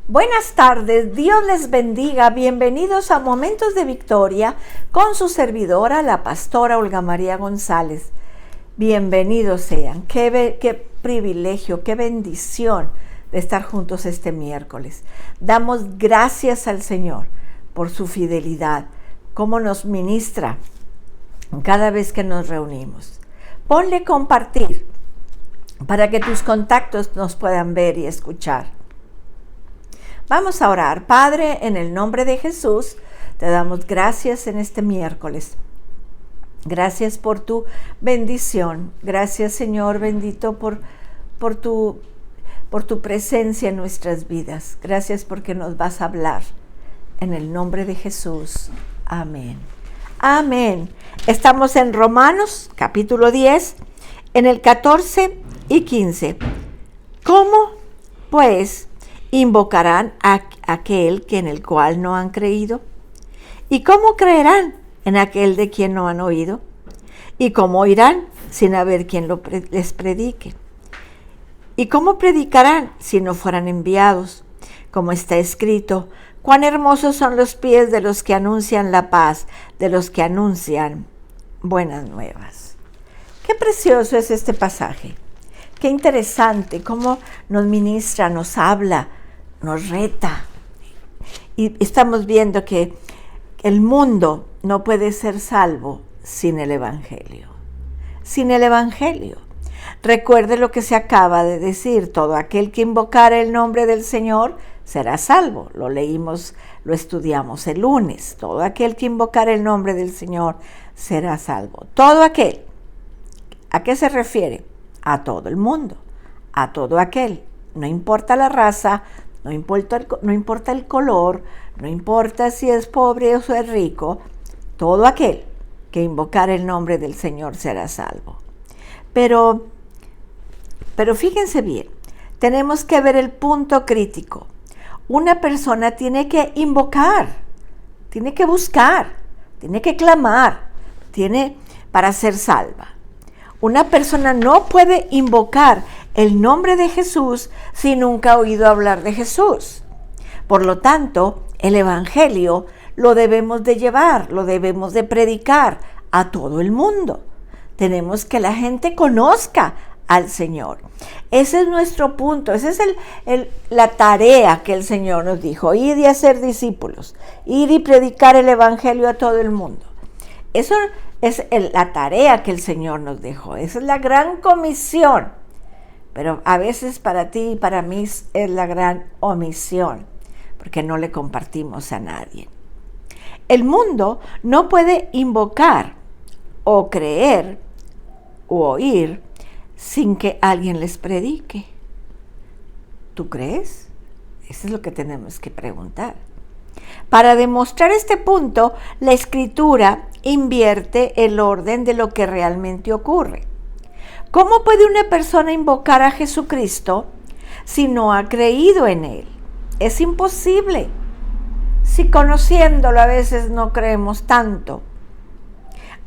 Buenas tardes, Dios les bendiga, bienvenidos a Momentos de Victoria con su servidora, la pastora Olga María González. Bienvenidos sean, qué privilegio, qué bendición de estar juntos este miércoles. Damos gracias al Señor por su fidelidad, cómo nos ministra cada vez que nos reunimos. Ponle compartir para que tus contactos nos puedan ver y escuchar. Vamos a orar. Padre, en el nombre de Jesús, te damos gracias en este miércoles. Gracias por tu bendición. Gracias, Señor bendito, por tu presencia en nuestras vidas. Gracias porque nos vas a hablar. En el nombre de Jesús. Amén. Amén. Estamos en Romanos, capítulo 10, en el 14 y 15. ¿Cómo, pues, invocarán a aquel en el cual no han creído? ¿Y cómo creerán en aquel de quien no han oído? ¿Y cómo oirán sin haber quien les predique? ¿Y cómo predicarán si no fueran enviados? Como está escrito, cuán hermosos son los pies de los que anuncian la paz, de los que anuncian buenas nuevas. Qué precioso es este pasaje. Qué interesante cómo nos ministra, nos habla, nos reta. Y estamos viendo que el mundo no puede ser salvo sin el Evangelio. Sin el Evangelio. Recuerde lo que se acaba de decir. Todo aquel que invocare el nombre del Señor será salvo. Lo leímos, lo estudiamos el lunes. Todo aquel que invocare el nombre del Señor será salvo. Todo aquel. ¿A qué se refiere? A todo el mundo, a todo aquel, no importa la raza, no importa el color, no importa si es pobre o si es rico, todo aquel que invocar el nombre del Señor será salvo. Pero fíjense bien, tenemos que ver el punto crítico. Una persona tiene que invocar, tiene que buscar, tiene que clamar, para ser salva. Una persona no puede invocar el nombre de Jesús si nunca ha oído hablar de Jesús. Por lo tanto, el Evangelio lo debemos de llevar, lo debemos de predicar a todo el mundo. Tenemos que la gente conozca al Señor. Ese es nuestro punto, esa es la tarea que el Señor nos dijo, ir y hacer discípulos, ir y predicar el Evangelio a todo el mundo. Eso es la tarea que el Señor nos dejó. Esa es la gran comisión. Pero a veces para ti y para mí es la gran omisión, porque no le compartimos a nadie. El mundo no puede invocar o creer o oír sin que alguien les predique. ¿Tú crees? Eso es lo que tenemos que preguntar. Para demostrar este punto, la Escritura invierte el orden de lo que realmente ocurre. ¿Cómo puede una persona invocar a Jesucristo si no ha creído en Él? Es imposible. Si conociéndolo a veces no creemos tanto.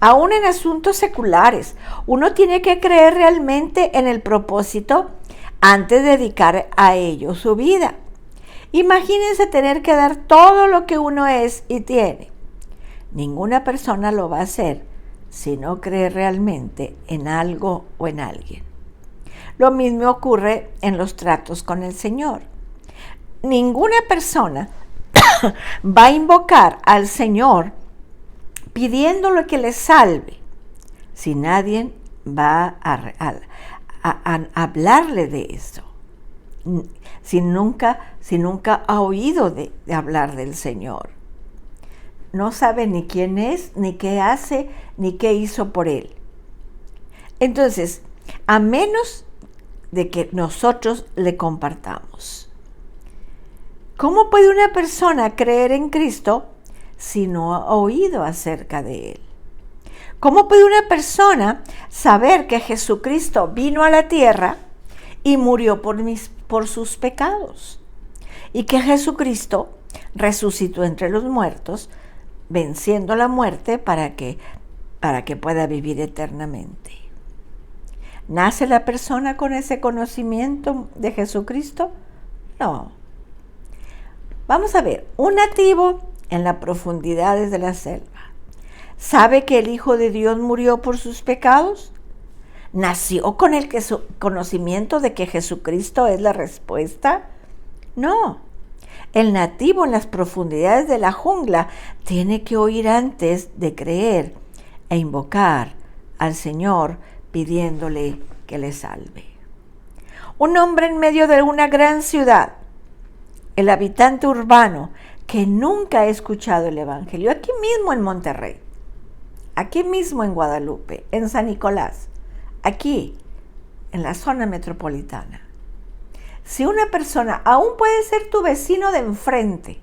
Aún en asuntos seculares, uno tiene que creer realmente en el propósito antes de dedicar a ello su vida. Imagínense tener que dar todo lo que uno es y tiene. Ninguna persona lo va a hacer si no cree realmente en algo o en alguien. Lo mismo ocurre en los tratos con el Señor. Ninguna persona va a invocar al Señor pidiéndole que le salve si nadie va a hablarle de eso. Si nunca ha oído de hablar del Señor. No sabe ni quién es, ni qué hace, ni qué hizo por él. Entonces, a menos de que nosotros le compartamos. ¿Cómo puede una persona creer en Cristo si no ha oído acerca de Él? ¿Cómo puede una persona saber que Jesucristo vino a la tierra y murió por sus pecados? Y que Jesucristo resucitó entre los muertos, venciendo la muerte para que pueda vivir eternamente. ¿Nace la persona con ese conocimiento de Jesucristo? No. Vamos a ver, un nativo en las profundidades de la selva, ¿sabe que el Hijo de Dios murió por sus pecados? ¿Nació con el conocimiento de que Jesucristo es la respuesta? No. El nativo en las profundidades de la jungla tiene que oír antes de creer e invocar al Señor pidiéndole que le salve. Un hombre en medio de una gran ciudad, el habitante urbano que nunca ha escuchado el Evangelio, aquí mismo en Monterrey, aquí mismo en Guadalupe, en San Nicolás, aquí en la zona metropolitana. Si una persona, aún puede ser tu vecino de enfrente,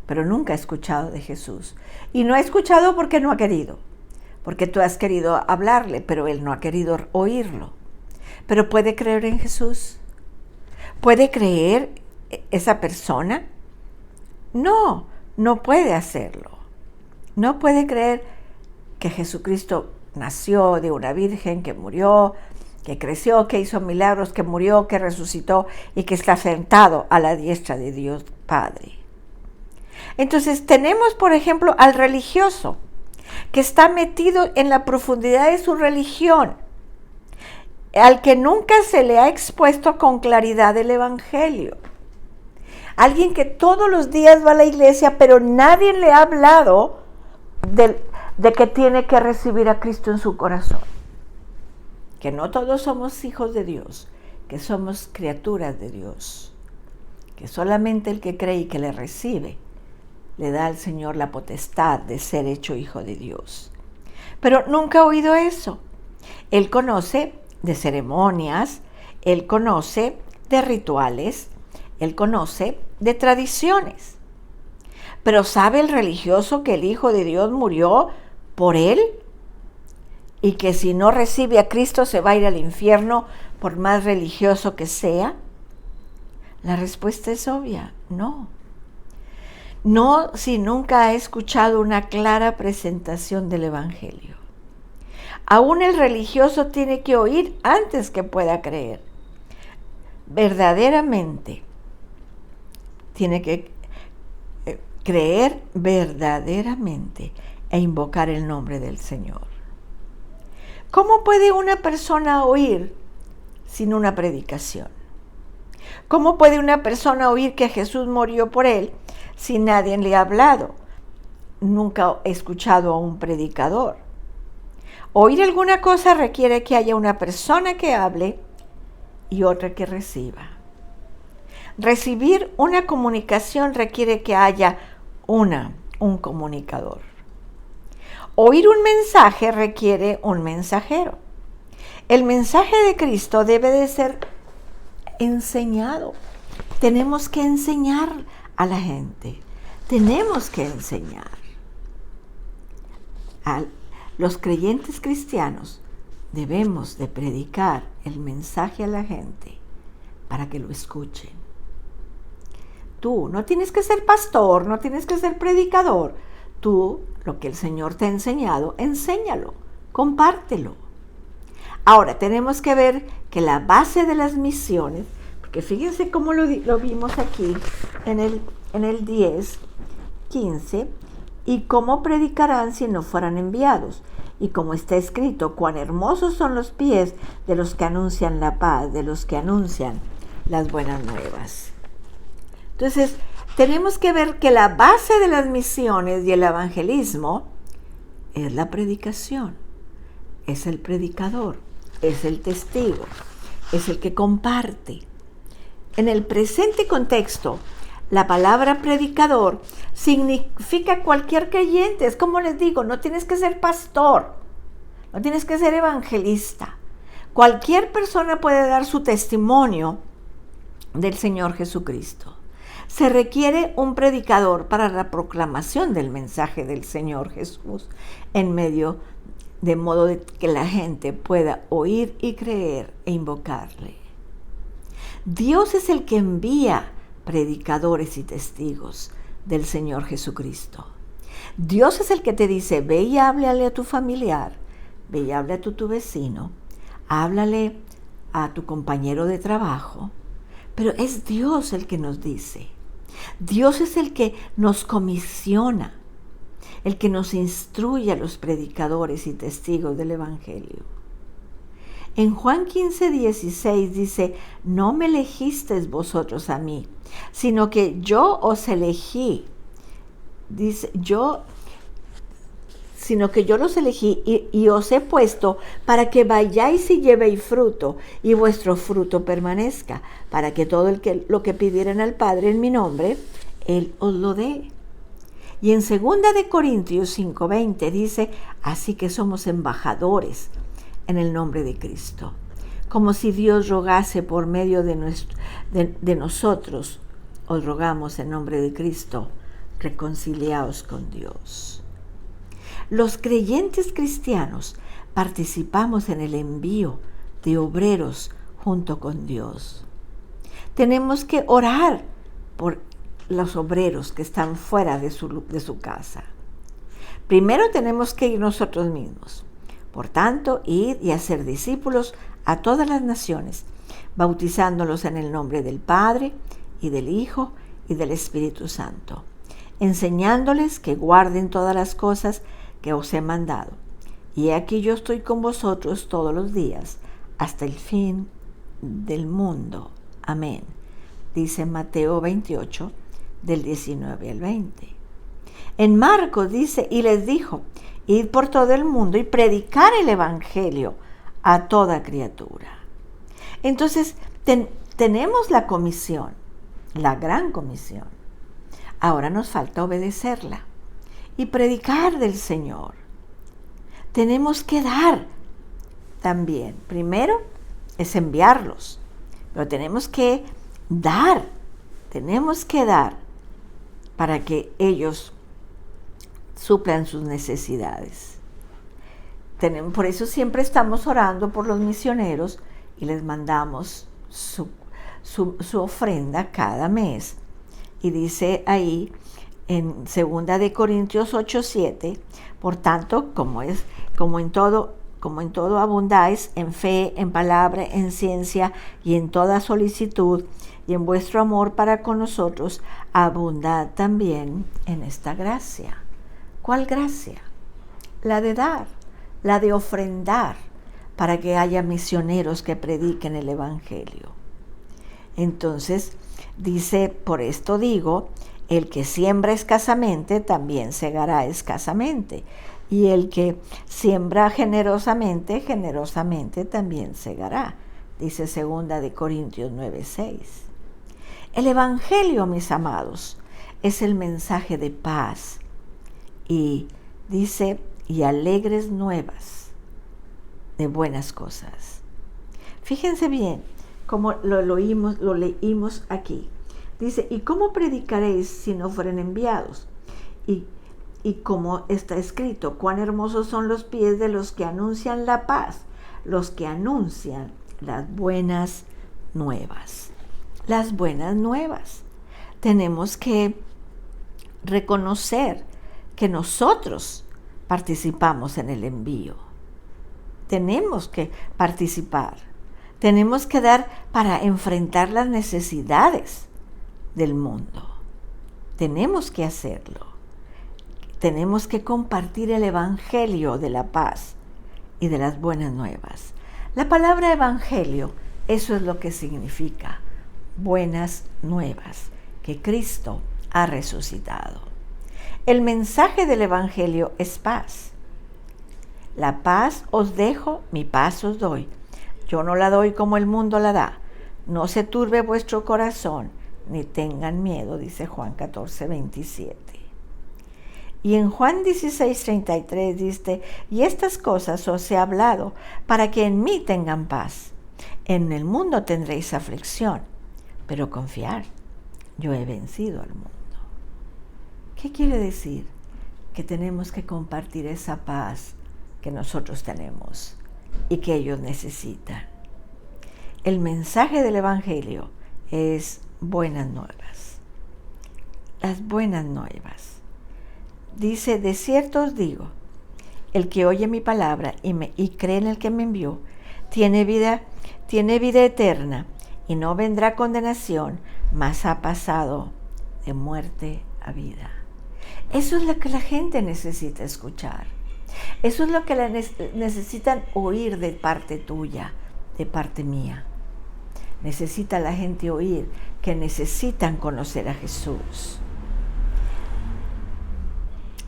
pero nunca ha escuchado de Jesús, y no ha escuchado porque no ha querido, porque tú has querido hablarle, pero él no ha querido oírlo, pero puede creer en Jesús. ¿Puede creer esa persona? No, no puede hacerlo. No puede creer que Jesucristo nació de una virgen, que murió, que creció, que hizo milagros, que murió, que resucitó y que está sentado a la diestra de Dios Padre. Entonces tenemos, por ejemplo, al religioso que está metido en la profundidad de su religión, al que nunca se le ha expuesto con claridad el Evangelio. Alguien que todos los días va a la iglesia, pero nadie le ha hablado de que tiene que recibir a Cristo en su corazón. Que no todos somos hijos de Dios, que somos criaturas de Dios. Que solamente el que cree y que le recibe, le da al Señor la potestad de ser hecho hijo de Dios. Pero nunca ha oído eso. Él conoce de ceremonias, él conoce de rituales, él conoce de tradiciones. Pero ¿sabe el religioso que el Hijo de Dios murió por él? Y que si no recibe a Cristo se va a ir al infierno por más religioso que sea. La respuesta es obvia, no. No si nunca ha escuchado una clara presentación del Evangelio. Aún el religioso tiene que oír antes que pueda creer. Verdaderamente tiene que creer verdaderamente e invocar el nombre del Señor. ¿Cómo puede una persona oír sin una predicación? ¿Cómo puede una persona oír que Jesús murió por él si nadie le ha hablado? Nunca he escuchado a un predicador. Oír alguna cosa requiere que haya una persona que hable y otra que reciba. Recibir una comunicación requiere que haya un comunicador. Oír un mensaje requiere un mensajero. El mensaje de Cristo debe de ser enseñado. Tenemos que enseñar a la gente. Tenemos que enseñar. Los creyentes cristianos debemos de predicar el mensaje a la gente para que lo escuchen. Tú no tienes que ser pastor, no tienes que ser predicador. Tú, lo que el Señor te ha enseñado, enséñalo, compártelo. Ahora, tenemos que ver que la base de las misiones, porque fíjense cómo lo vimos aquí en el 10, 15, y cómo predicarán si no fueran enviados. Y como está escrito, cuán hermosos son los pies de los que anuncian la paz, de los que anuncian las buenas nuevas. Entonces, tenemos que ver que la base de las misiones y el evangelismo es la predicación, es el predicador, es el testigo, es el que comparte. En el presente contexto, la palabra predicador significa cualquier creyente. Es como les digo, no tienes que ser pastor, no tienes que ser evangelista. Cualquier persona puede dar su testimonio del Señor Jesucristo. Se requiere un predicador para la proclamación del mensaje del Señor Jesús de modo de que la gente pueda oír y creer e invocarle. Dios es el que envía predicadores y testigos del Señor Jesucristo. Dios es el que te dice, ve y háblale a tu familiar, ve y háblale a tu vecino, háblale a tu compañero de trabajo, pero es Dios el que nos dice. Dios es el que nos comisiona, el que nos instruye a los predicadores y testigos del Evangelio. En Juan 15:16 dice, no me elegisteis vosotros a mí, sino que yo os elegí. Dice, sino que yo los elegí y os he puesto para que vayáis y llevéis fruto, y vuestro fruto permanezca, para que todo lo que pidieran al Padre en mi nombre, Él os lo dé. Y en 2 Corintios 5:20 dice, así que somos embajadores en el nombre de Cristo, como si Dios rogase por medio de nosotros. Os rogamos en nombre de Cristo, reconciliaos con Dios. Los creyentes cristianos participamos en el envío de obreros junto con Dios. Tenemos que orar por los obreros que están fuera de su casa. Primero tenemos que ir nosotros mismos. Por tanto, ir y hacer discípulos a todas las naciones, bautizándolos en el nombre del Padre y del Hijo y del Espíritu Santo, enseñándoles que guarden todas las cosas que os he mandado. Y aquí yo estoy con vosotros todos los días, hasta el fin del mundo. Amén. Dice Mateo 28, del 19 al 20. En Marcos dice, y les dijo, id por todo el mundo y predicar el Evangelio a toda criatura. Entonces, tenemos la comisión, la gran comisión. Ahora nos falta obedecerla y predicar del Señor. Tenemos que dar también. Primero es enviarlos, pero tenemos que dar para que ellos suplan sus necesidades. Por eso siempre estamos orando por los misioneros y les mandamos su ofrenda cada mes. Y dice ahí en 2 Corintios 8:7, por tanto, como en todo abundáis en fe, en palabra, en ciencia y en toda solicitud, y en vuestro amor para con nosotros, abundad también en esta gracia. ¿Cuál gracia? La de dar, la de ofrendar, para que haya misioneros que prediquen el Evangelio. Entonces, dice, por esto digo, el que siembra escasamente también segará escasamente, y el que siembra generosamente, generosamente también segará. Dice 2 Corintios 9:6. El Evangelio, mis amados, es el mensaje de paz, y dice, y alegres nuevas de buenas cosas. Fíjense bien cómo lo leímos aquí. Dice, ¿y cómo predicaréis si no fueren enviados? Y como está escrito, cuán hermosos son los pies de los que anuncian la paz, los que anuncian las buenas nuevas. Las buenas nuevas. Tenemos que reconocer que nosotros participamos en el envío. Tenemos que participar. Tenemos que dar para enfrentar las necesidades del mundo. Tenemos que hacerlo. Tenemos que compartir el Evangelio de la paz y de las buenas nuevas. La palabra Evangelio, eso es lo que significa. Buenas nuevas, que Cristo ha resucitado. El mensaje del Evangelio es paz. La paz os dejo, mi paz os doy. Yo no la doy como el mundo la da. No se turbe vuestro corazón, ni tengan miedo, dice Juan 14:27. Y en Juan 16:33 dice, y estas cosas os he hablado para que en mí tengan paz. En el mundo tendréis aflicción, pero confiar, yo he vencido al mundo. ¿Qué quiere decir? Que tenemos que compartir esa paz que nosotros tenemos y que ellos necesitan. El mensaje del Evangelio es buenas nuevas. Las buenas nuevas. Dice, de cierto os digo, el que oye mi palabra y cree en el que me envió, tiene vida eterna y no vendrá condenación, mas ha pasado de muerte a vida. Eso es lo que la gente necesita escuchar. Eso es lo que necesitan oír de parte tuya, de parte mía. Necesita la gente oír que necesitan conocer a Jesús.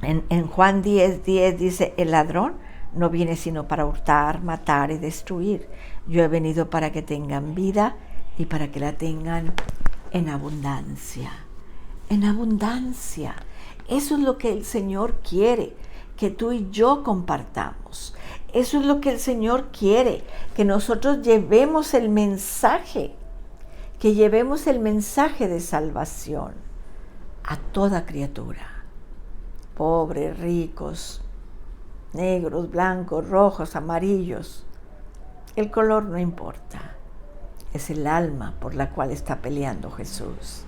En Juan 10:10 dice, el ladrón no viene sino para hurtar, matar y destruir. Yo he venido para que tengan vida y para que la tengan en abundancia. En abundancia. Eso es lo que el Señor quiere, que tú y yo compartamos. Eso es lo que el Señor quiere, que nosotros llevemos el mensaje, de salvación a toda criatura. Pobres, ricos, negros, blancos, rojos, amarillos. El color no importa. Es el alma por la cual está peleando Jesús.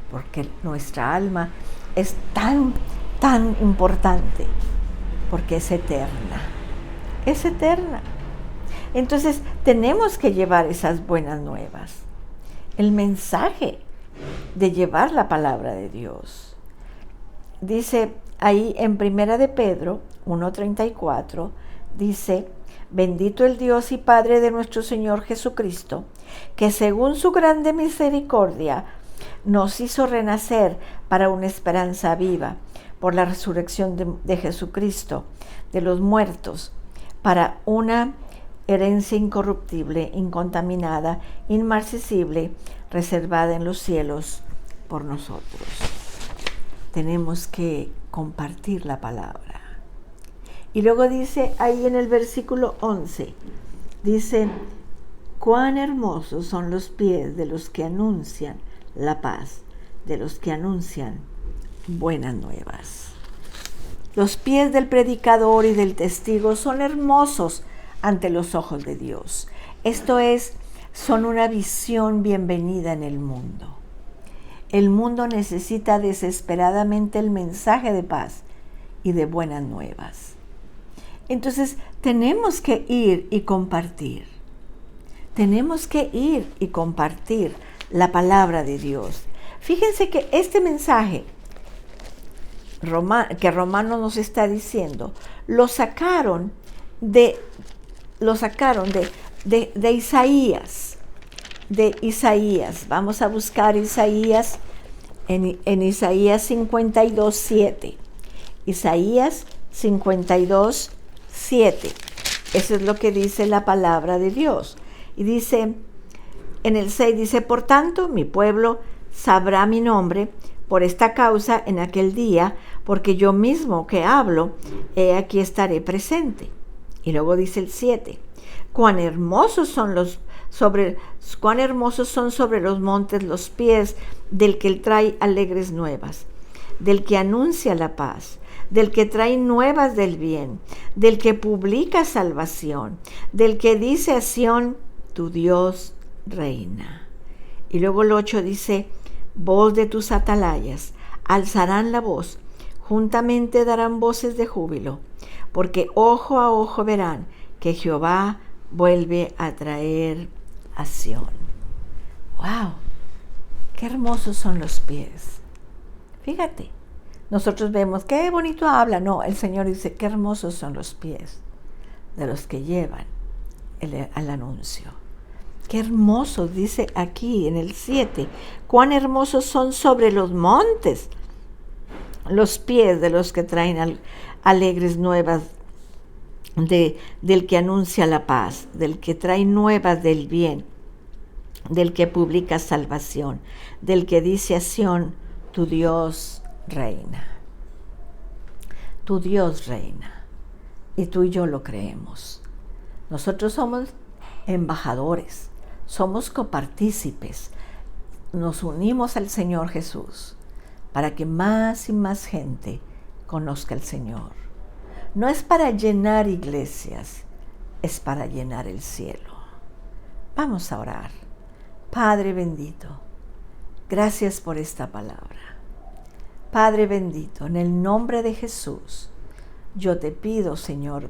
Porque nuestra alma es tan importante, porque es eterna. Es eterna. Entonces tenemos que llevar esas buenas nuevas. El mensaje de llevar la palabra de Dios. Dice ahí en 1 de Pedro 1:34, dice, bendito el Dios y Padre de nuestro Señor Jesucristo, que según su grande misericordia nos hizo renacer para una esperanza viva por la resurrección de Jesucristo de los muertos, para una herencia incorruptible, incontaminada, inmarcesible, reservada en los cielos por nosotros. Tenemos que compartir la palabra. Y luego dice ahí en el versículo 11, dice, cuán hermosos son los pies de los que anuncian la paz, de los que anuncian buenas nuevas. Los pies del predicador y del testigo son hermosos ante los ojos de Dios. Esto es, son una visión bienvenida en el mundo. El mundo necesita desesperadamente el mensaje de paz y de buenas nuevas. Entonces, tenemos que ir y compartir. Tenemos que ir y compartir la palabra de Dios. Fíjense que este mensaje que Romano nos está diciendo, lo sacaron de Isaías. De Isaías. Vamos a buscar Isaías en Isaías 52:7. Isaías 52:7. Eso es lo que dice la palabra de Dios. Y dice, en el 6 dice, por tanto, mi pueblo sabrá mi nombre por esta causa en aquel día, porque yo mismo que hablo, aquí estaré presente. Y luego dice el 7, cuán hermosos son sobre los montes los pies del que trae alegres nuevas, del que anuncia la paz, del que trae nuevas del bien, del que publica salvación, del que dice a Sión, tu Dios reina. Y luego el 8 dice, voz de tus atalayas, alzarán la voz, juntamente darán voces de júbilo, porque ojo a ojo verán que Jehová vuelve a traer a Sión. ¡Wow! ¡Qué hermosos son los pies! Fíjate, nosotros vemos, qué bonito habla. No, el Señor dice, qué hermosos son los pies de los que llevan al anuncio. Qué hermosos, dice aquí en el 7, cuán hermosos son sobre los montes los pies de los que traen alegres nuevas, del que anuncia la paz, del que trae nuevas del bien, del que publica salvación, del que dice a Sión, tu Dios reina. Tu Dios reina. Y tú y yo lo creemos. Nosotros somos embajadores, somos copartícipes. Nos unimos al Señor Jesús para que más y más gente conozca al Señor. No es para llenar iglesias, es para llenar el cielo. Vamos a orar. Padre bendito, gracias por esta palabra. Padre bendito, en el nombre de Jesús, yo te pido, Señor,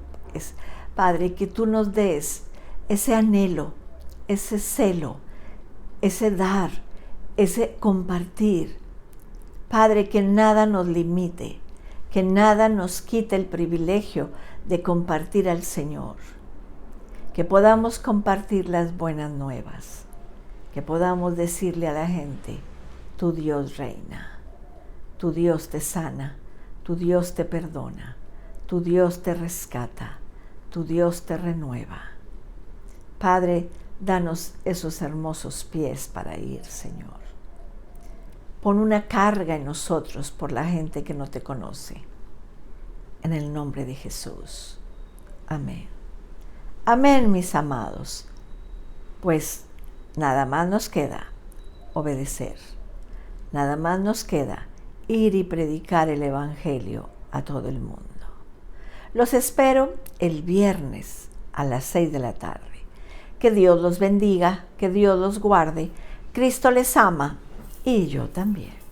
Padre, que tú nos des ese anhelo, ese celo, ese dar, ese compartir Padre, que nada nos limite, que nada nos quite el privilegio de compartir al Señor, que podamos compartir las buenas nuevas, que podamos decirle a la gente, tu Dios reina, tu Dios te sana, tu Dios te perdona, tu Dios te rescata, tu Dios te renueva. Padre, danos esos hermosos pies para ir, Señor. Pon una carga en nosotros por la gente que no te conoce. En el nombre de Jesús. Amén. Amén, mis amados. Pues nada más nos queda obedecer. Nada más nos queda ir y predicar el Evangelio a todo el mundo. Los espero el viernes a las 6 de la tarde. Que Dios los bendiga, que Dios los guarde. Cristo les ama y yo también.